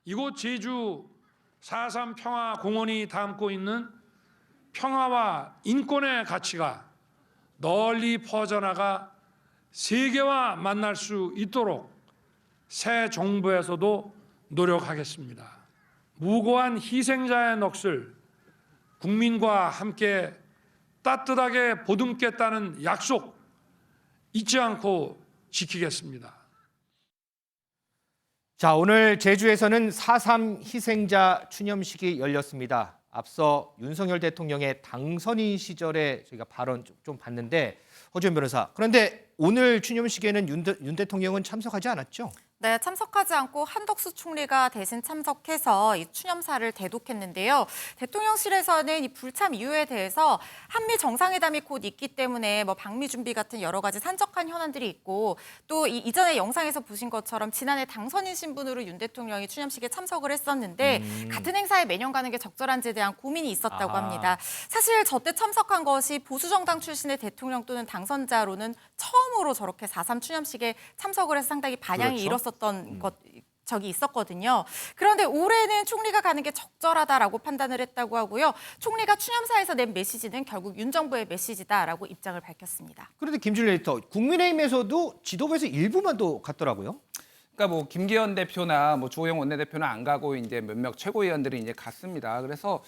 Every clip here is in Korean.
이곳 제주 4.3 평화공원이 담고 있는 평화와 인권의 가치가 널리 퍼져나가 세계와 만날 수 있도록 새 정부에서도 노력하겠습니다. 무고한 희생자의 넋을 국민과 함께 따뜻하게 보듬겠다는 약속 잊지 않고 지키겠습니다. 자, 오늘 제주에서는 4.3 희생자 추념식이 열렸습니다. 앞서 윤석열 대통령의 당선인 시절에 저희가 발언 좀 봤는데 허주연 변호사, 그런데 오늘 추념식에는 윤 대통령은 참석하지 않았죠? 네, 참석하지 않고 한덕수 총리가 대신 참석해서 이 추념사를 대독했는데요. 대통령실에서는 이 불참 이유에 대해서 한미 정상회담이 곧 있기 때문에 방미 준비 같은 여러 가지 산적한 현안들이 있고 또 이전에 영상에서 보신 것처럼 지난해 당선인 신분으로 윤 대통령이 추념식에 참석을 했었는데 같은 행사에 매년 가는 게 적절한지에 대한 고민이 있었다고 합니다. 사실 저때 참석한 것이 보수정당 출신의 대통령 또는 당선자로는 처음으로 저렇게 4.3 추념식에 참석을 해서 상당히 반향이 그렇죠. 일었었던 적이 있었거든요. 그런데 올해는 총리가 가는 게 적절하다라고 판단을 했다고 하고요. 총리가 추념사에서 낸 메시지는 결국 윤 정부의 메시지다라고 입장을 밝혔습니다. 그런데 김준일 에디터, 국민의힘에서도 지도부에서 일부만 또 갔더라고요. 그러니까 김기현 대표나 주호영 원내대표는 안 가고 이제 몇몇 최고위원들이 이제 갔습니다. 그래서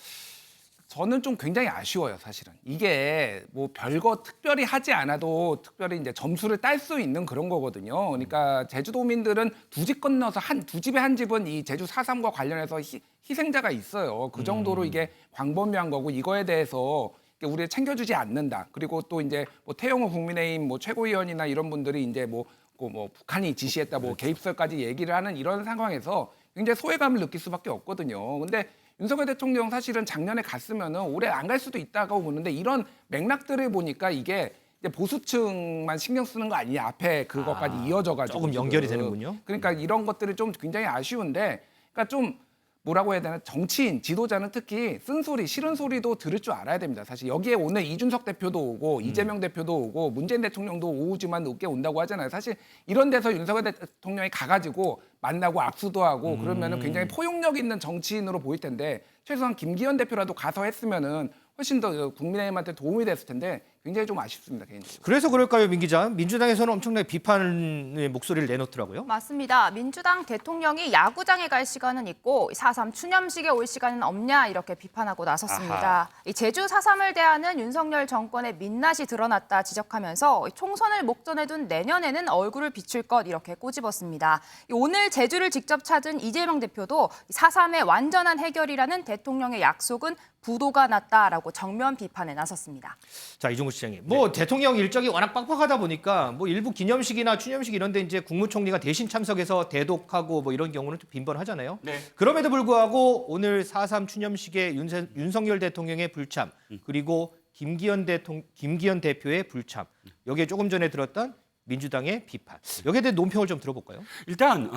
저는 좀 굉장히 아쉬워요, 사실은. 이게 별거 특별히 하지 않아도 특별히 이제 점수를 딸 수 있는 그런 거거든요. 그러니까 제주도민들은 두 집 건너서 두 집에 한 집은 이 제주 4.3과 관련해서 희생자가 있어요. 그 정도로 이게 광범위한 거고 이거에 대해서 우리가 챙겨주지 않는다. 그리고 또 이제 태영호 국민의힘 최고위원이나 이런 분들이 이제 북한이 지시했다, 개입설까지 얘기를 하는 이런 상황에서 굉장히 소외감을 느낄 수밖에 없거든요. 근데 윤석열 대통령 사실은 작년에 갔으면은 올해 안 갈 수도 있다고 보는데 이런 맥락들을 보니까 이게 이제 보수층만 신경 쓰는 거 아니냐, 앞에 그것까지 이어져가지고 조금 연결이 되는군요. 그러니까 이런 것들이 좀 굉장히 아쉬운데, 그러니까 좀 뭐라고 해야 되나, 정치인 지도자는 특히 쓴소리, 싫은 소리도 들을 줄 알아야 됩니다. 사실 여기에 오늘 이준석 대표도 오고 이재명 대표도 오고 문재인 대통령도 오지만 늦게 온다고 하잖아요. 사실 이런 데서 윤석열 대통령이 가가지고 만나고 악수도 하고 그러면은 굉장히 포용력 있는 정치인으로 보일 텐데, 최소한 김기현 대표라도 가서 했으면은 훨씬 더 국민의힘한테 도움이 됐을 텐데 굉장히 좀 아쉽습니다, 개인적으로. 그래서 그럴까요, 민 기자? 민주당에서는 엄청나게 비판의 목소리를 내놓더라고요. 맞습니다. 민주당 대통령이 야구장에 갈 시간은 있고 4.3 추념식에 올 시간은 없냐 이렇게 비판하고 나섰습니다. 이 제주 4.3을 대하는 윤석열 정권의 민낯이 드러났다 지적하면서 총선을 목전에 둔 내년에는 얼굴을 비출 것 이렇게 꼬집었습니다. 오늘 제주를 직접 찾은 이재명 대표도 4.3의 완전한 해결이라는 대통령의 약속은 부도가 났다라고 정면 비판에 나섰습니다. 자, 이종구 시장님, 대통령 일정이 워낙 빡빡하다 보니까 일부 기념식이나 추념식 이런 데 이제 국무총리가 대신 참석해서 대독하고 이런 경우는 좀 빈번하잖아요. 네. 그럼에도 불구하고 오늘 4.3 추념식에 윤석열 대통령의 불참, 그리고 김기현 대표의 불참, 여기에 조금 전에 들었던 민주당의 비판, 여기에 대해 논평을 좀 들어볼까요? 일단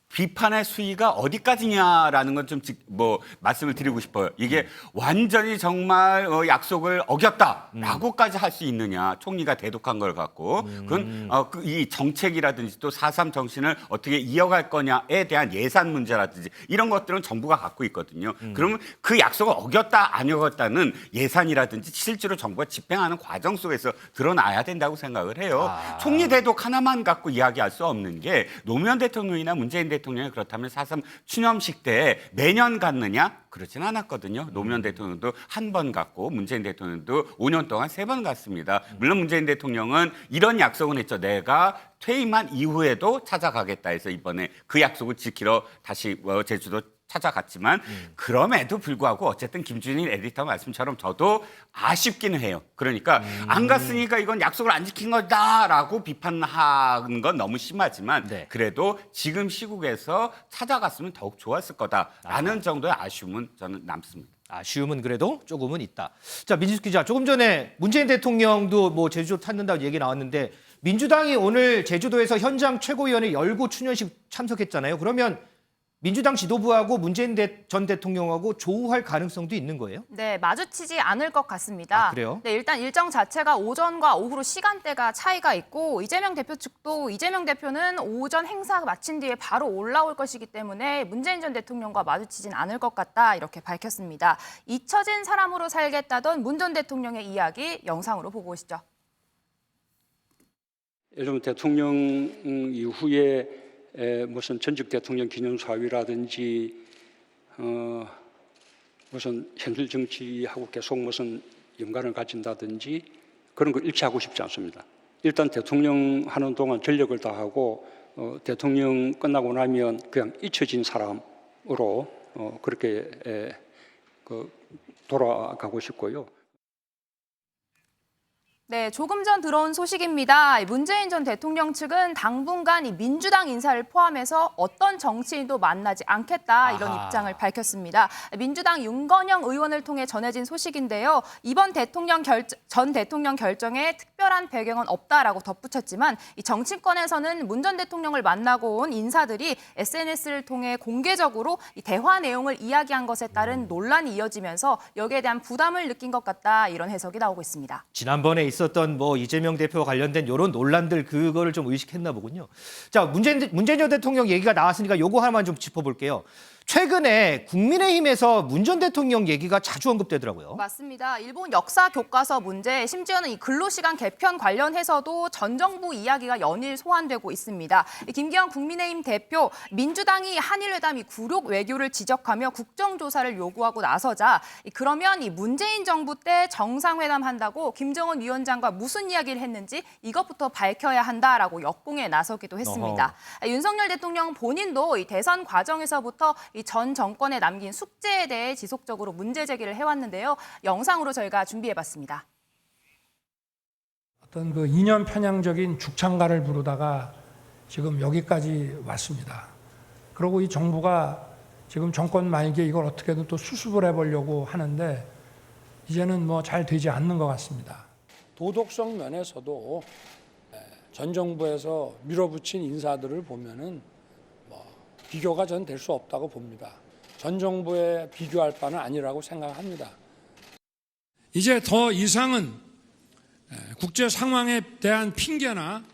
비판의 수위가 어디까지냐라는 건 좀 말씀을 드리고 싶어요. 이게 완전히 정말 약속을 어겼다라고까지 할 수 있느냐, 총리가 대독한 걸 갖고 그건 이 정책이라든지 또 4.3 정신을 어떻게 이어갈 거냐에 대한 예산 문제라든지 이런 것들은 정부가 갖고 있거든요. 그러면 그 약속을 어겼다 안 어겼다는 예산이라든지 실제로 정부가 집행하는 과정 속에서 드러나야 된다고 생각을 해요. 총리 대독 하나만 갖고 이야기할 수 없는 게, 노무현 대통령이나 문재인 대통령이 그렇다면 4.3 추념식 때 매년 갔느냐? 그렇진 않았거든요. 노무현 대통령도 한 번 갔고 문재인 대통령도 5년 동안 3번 갔습니다. 물론 문재인 대통령은 이런 약속은 했죠. 내가 퇴임한 이후에도 찾아가겠다 해서 이번에 그 약속을 지키러 다시 제주도 찾아갔지만 그럼에도 불구하고 어쨌든 김준일 에디터 말씀처럼 저도 아쉽기는 해요. 그러니까 안 갔으니까 이건 약속을 안 지킨 거다라고 비판하는 건 너무 심하지만 그래도 지금 시국에서 찾아갔으면 더욱 좋았을 거다라는 정도의 아쉬움은 저는 남습니다. 아쉬움은 그래도 조금은 있다. 자, 민지숙 기자, 조금 전에 문재인 대통령도 제주도 찾는다고 얘기 나왔는데 민주당이 오늘 제주도에서 현장 최고위원회 열고 추념식 참석했잖아요. 그러면 민주당 지도부하고 문재인 전 대통령하고 조우할 가능성도 있는 거예요? 네, 마주치지 않을 것 같습니다. 아, 그래요? 네, 일단 일정 자체가 오전과 오후로 시간대가 차이가 있고 이재명 대표 측도 이재명 대표는 오전 행사 마친 뒤에 바로 올라올 것이기 때문에 문재인 전 대통령과 마주치진 않을 것 같다 이렇게 밝혔습니다. 잊혀진 사람으로 살겠다던 문 전 대통령의 이야기 영상으로 보고 오시죠. 예를 들면 대통령 이후에 무슨 전직 대통령 기념사위라든지 무슨 현실 정치하고 계속 무슨 연관을 가진다든지 그런 걸 일치하고 싶지 않습니다. 일단 대통령 하는 동안 전력을 다하고 대통령 끝나고 나면 그냥 잊혀진 사람으로 그렇게 돌아가고 싶고요. 네, 조금 전 들어온 소식입니다. 문재인 전 대통령 측은 당분간 이 민주당 인사를 포함해서 어떤 정치인도 만나지 않겠다 이런 아하. 입장을 밝혔습니다. 민주당 윤건영 의원을 통해 전해진 소식인데요. 이번 전 대통령 결정에 특별한 배경은 없다라고 덧붙였지만 이 정치권에서는 문 전 대통령을 만나고 온 인사들이 SNS를 통해 공개적으로 이 대화 내용을 이야기한 것에 따른 논란이 이어지면서 여기에 대한 부담을 느낀 것 같다 이런 해석이 나오고 있습니다. 지난번에 있었던 뭐 이재명 대표와 관련된 이런 논란들 그거를 좀 의식했나 보군요. 자, 문재인 전 대통령 얘기가 나왔으니까 요거 하나만 좀 짚어볼게요. 최근에 국민의힘에서 문 전 대통령 얘기가 자주 언급되더라고요. 맞습니다. 일본 역사 교과서 문제, 심지어는 이 근로시간 개편 관련해서도 전 정부 이야기가 연일 소환되고 있습니다. 김기현 국민의힘 대표, 민주당이 한일회담 굴욕 외교를 지적하며 국정조사를 요구하고 나서자 그러면 이 문재인 정부 때 정상회담 한다고 김정은 위원장과 무슨 이야기를 했는지 이것부터 밝혀야 한다라고 역공에 나서기도 했습니다. 윤석열 대통령 본인도 이 대선 과정에서부터 이 전 정권에 남긴 숙제에 대해 지속적으로 문제 제기를 해왔는데요. 영상으로 저희가 준비해봤습니다. 어떤 그 이념 편향적인 죽창가를 부르다가 지금 여기까지 왔습니다. 그리고 이 정부가 지금 정권 말기에 이걸 어떻게든 또 수습을 해보려고 하는데 이제는 뭐 잘 되지 않는 것 같습니다. 도덕성 면에서도 전 정부에서 밀어붙인 인사들을 보면은 비교가 전 될 수 없다고 봅니다. 전 정부에 비교할 바는 아니라고 생각합니다. 이제 더 이상은 국제 상황에 대한 핑계나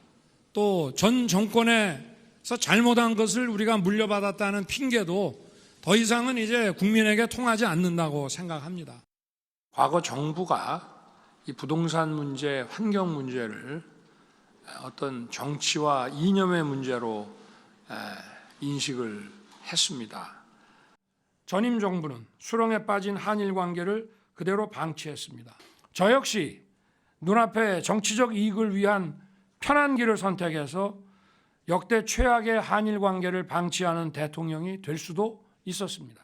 또 전 정권에서 잘못한 것을 우리가 물려받았다는 핑계도 더 이상은 이제 국민에게 통하지 않는다고 생각합니다. 과거 정부가 이 부동산 문제, 환경 문제를 어떤 정치와 이념의 문제로 인식을 했습니다. 전임 정부는 수렁에 빠진 한일 관계를 그대로 방치했습니다. 저 역시 눈앞에 정치적 이익을 위한 편한 길을 선택해서 역대 최악의 한일 관계를 방치하는 대통령이 될 수도 있었습니다.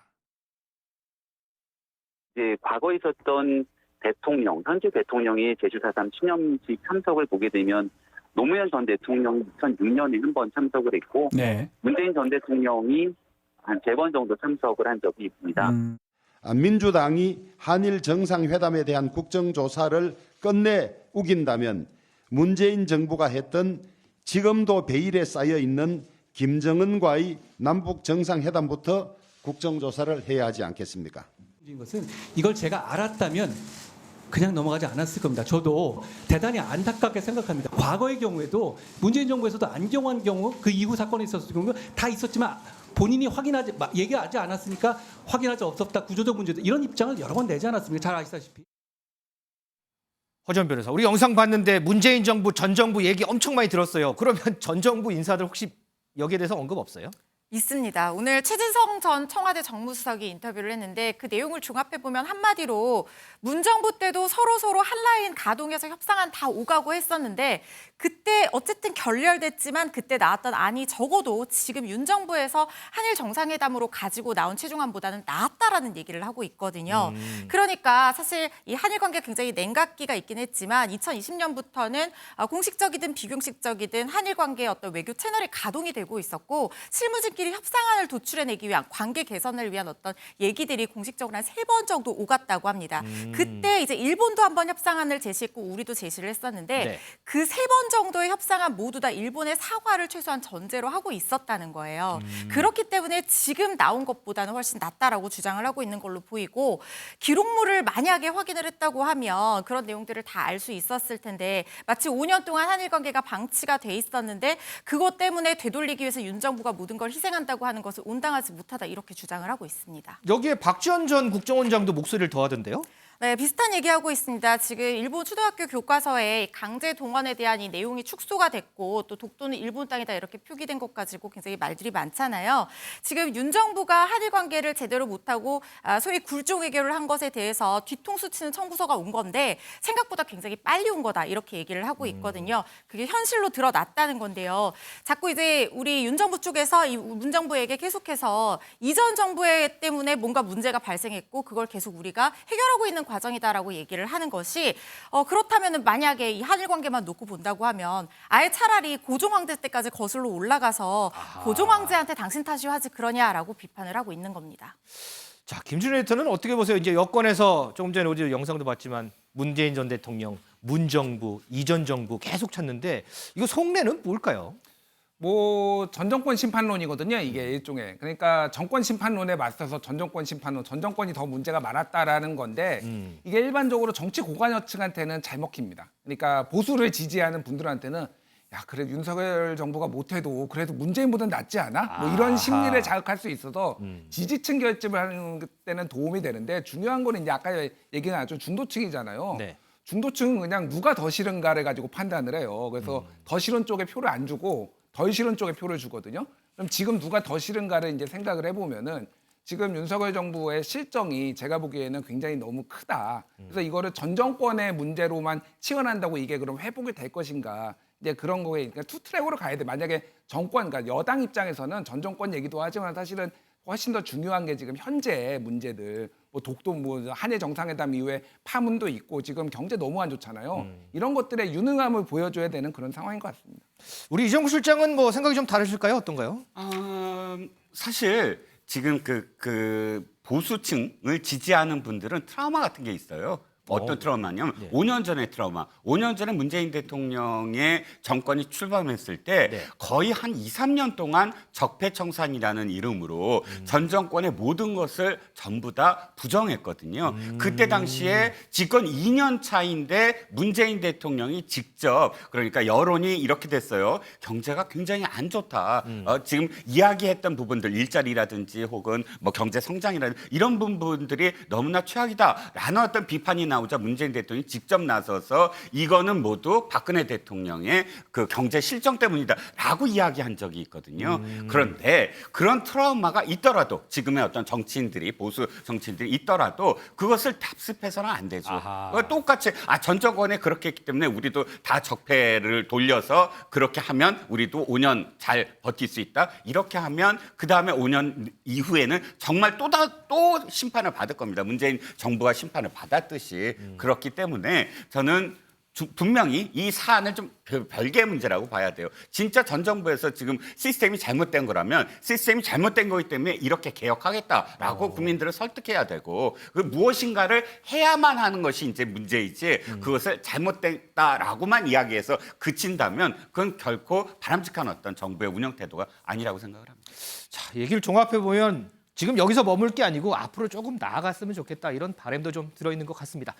과거에 있었던 대통령, 현재 대통령이 제주 4.3 추념식 참석을 보게 되면 노무현 전 대통령이 2006년에 한 번 참석을 했고 문재인 전 대통령이 한 3번 정도 참석을 한 적이 있습니다. 민주당이 한일 정상회담에 대한 국정조사를 끝내 우긴다면 문재인 정부가 했던 지금도 베일에 쌓여있는 김정은과의 남북 정상회담부터 국정조사를 해야 하지 않겠습니까? 것은 이걸 제가 알았다면 그냥 넘어가지 않았을 겁니다. 저도 대단히 안타깝게 생각합니다. 과거의 경우에도 문재인 정부에서도 안경환 경우 그 이후 사건이 있었을 경우 다 있었지만 본인이 얘기하지 않았으니까 확인할 수 없었다. 구조적 문제도 이런 입장을 여러 번 내지 않았습니까? 잘 아시다시피. 허지원 변호사, 우리 영상 봤는데 문재인 정부, 전 정부 얘기 엄청 많이 들었어요. 그러면 전 정부 인사들 혹시 여기에 대해서 언급 없어요? 있습니다. 오늘 최진성 전 청와대 정무수석이 인터뷰를 했는데 그 내용을 종합해보면 한마디로 문정부 때도 서로 한라인 가동해서 협상안 다 오가고 했었는데 그때 어쨌든 결렬됐지만 그때 나왔던 안이 적어도 지금 윤 정부에서 한일 정상회담으로 가지고 나온 최종안보다는 나았다라는 얘기를 하고 있거든요. 그러니까 사실 이 한일 관계 굉장히 냉각기가 있긴 했지만 2020년부터는 공식적이든 비공식적이든 한일 관계의 어떤 외교 채널이 가동이 되고 있었고 실무진 양측끼리 협상안을 도출해내기 위한 관계 개선을 위한 어떤 얘기들이 공식적으로 한 3번 정도 오갔다고 합니다. 그때 이제 일본도 한번 협상안을 제시했고 우리도 제시를 했었는데 네. 그 3번 정도의 협상안 모두 다 일본의 사과를 최소한 전제로 하고 있었다는 거예요. 그렇기 때문에 지금 나온 것보다는 훨씬 낫다라고 주장을 하고 있는 걸로 보이고 기록물을 만약에 확인을 했다고 하면 그런 내용들을 다 알 수 있었을 텐데 마치 5년 동안 한일 관계가 방치가 돼 있었는데 그것 때문에 되돌리기 위해서 윤 정부가 모든 걸 희생한다고 하는 것을 온당하지 못하다 이렇게 주장을 하고 있습니다. 여기에 박지원 전 국정원장도 목소리를 더하던데요. 네, 비슷한 얘기하고 있습니다. 지금 일본 초등학교 교과서에 강제 동원에 대한 이 내용이 축소가 됐고 또 독도는 일본 땅이다 이렇게 표기된 것 가지고 굉장히 말들이 많잖아요. 지금 윤 정부가 한일 관계를 제대로 못하고 소위 굴종 외교를 한 것에 대해서 뒤통수 치는 청구서가 온 건데 생각보다 굉장히 빨리 온 거다 이렇게 얘기를 하고 있거든요. 그게 현실로 드러났다는 건데요. 자꾸 이제 우리 윤 정부 쪽에서 이 문 정부에게 계속해서 이전 정부 때문에 뭔가 문제가 발생했고 그걸 계속 우리가 해결하고 있는 과정이다라고 얘기를 하는 것이 그렇다면 만약에 이 한일 관계만 놓고 본다고 하면 아예 차라리 고종 황제 때까지 거슬러 올라가서 고종 황제한테 당신 탓이 하지 그러냐라고 비판을 하고 있는 겁니다. 자, 김준일 에디터는 어떻게 보세요? 이제 여권에서 조금 전에 우리 영상도 봤지만 문재인 전 대통령, 문정부, 이전 정부 계속 찾는데 이거 속내는 뭘까요? 뭐 전 정권 심판론이거든요. 이게 일종의. 그러니까 정권 심판론에 맞서서 전 정권 심판론, 전 정권이 더 문제가 많았다라는 건데 이게 일반적으로 정치 고관여층한테는 잘 먹힙니다. 그러니까 보수를 지지하는 분들한테는 야, 그래 윤석열 정부가 못해도 그래도 문재인보다는 낫지 않아? 뭐 이런 심리를 자극할 수 있어서 지지층 결집을 하는 때는 도움이 되는데 중요한 거는 이제 아까 얘기는 아주 중도층이잖아요. 네. 중도층은 그냥 누가 더 싫은가를 가지고 판단을 해요. 그래서 더 싫은 쪽에 표를 안 주고 덜 싫은 쪽에 표를 주거든요. 그럼 지금 누가 더 싫은가를 이제 생각을 해보면은 지금 윤석열 정부의 실정이 제가 보기에는 굉장히 너무 크다. 그래서 이거를 전 정권의 문제로만 치환한다고 이게 그럼 회복이 될 것인가? 이제 그런 거에 그러니까 투 트랙으로 가야 돼. 만약에 정권, 그러니까 여당 입장에서는 전 정권 얘기도 하지만 사실은 훨씬 더 중요한 게 지금 현재 문제들, 뭐 독도, 뭐 한일 정상회담 이후에 파문도 있고 지금 경제 너무 안 좋잖아요. 이런 것들의 유능함을 보여줘야 되는 그런 상황인 것 같습니다. 우리 이정구 실장은 뭐 생각이 좀 다르실까요? 어떤가요? 사실 지금 그 보수층을 지지하는 분들은 트라우마 같은 게 있어요. 어떤 트라우마냐면 5년 전의 트라우마. 5년 전에 문재인 대통령의 정권이 출범했을 때 거의 한 2, 3년 동안 적폐청산이라는 이름으로 전 정권의 모든 것을 전부 다 부정했거든요. 그때 당시에 집권 2년 차인데 문재인 대통령이 직접 그러니까 여론이 이렇게 됐어요. 경제가 굉장히 안 좋다. 지금 이야기했던 부분들 일자리라든지 혹은 뭐 경제 성장이라든지 이런 부분들이 너무나 최악이다라는 어떤 비판이 나오자 문재인 대통령이 직접 나서서 이거는 모두 박근혜 대통령의 그 경제 실정 때문이다라고 이야기한 적이 있거든요. 그런데 그런 트라우마가 있더라도 지금의 어떤 정치인들이 보수 정치인들이 있더라도 그것을 답습해서는 안 되죠. 똑같이 전 정권에 그렇게 했기 때문에 우리도 다 적폐를 돌려서 그렇게 하면 우리도 5년 잘 버틸 수 있다. 이렇게 하면 그 다음에 5년 이후에는 정말 또 심판을 받을 겁니다. 문재인 정부가 심판을 받았듯이. 그렇기 때문에 저는 분명히 이 사안을 좀 별개의 문제라고 봐야 돼요. 진짜 전 정부에서 지금 시스템이 잘못된 거라면 시스템이 잘못된 거기 때문에 이렇게 개혁하겠다라고 국민들을 설득해야 되고 그 무엇인가를 해야만 하는 것이 이제 문제이지 그것을 잘못됐다라고만 이야기해서 그친다면 그건 결코 바람직한 어떤 정부의 운영 태도가 아니라고 생각을 합니다. 자, 얘기를 종합해 보면 지금 여기서 머물 게 아니고 앞으로 조금 나아갔으면 좋겠다 이런 바람도 좀 들어있는 것 같습니다.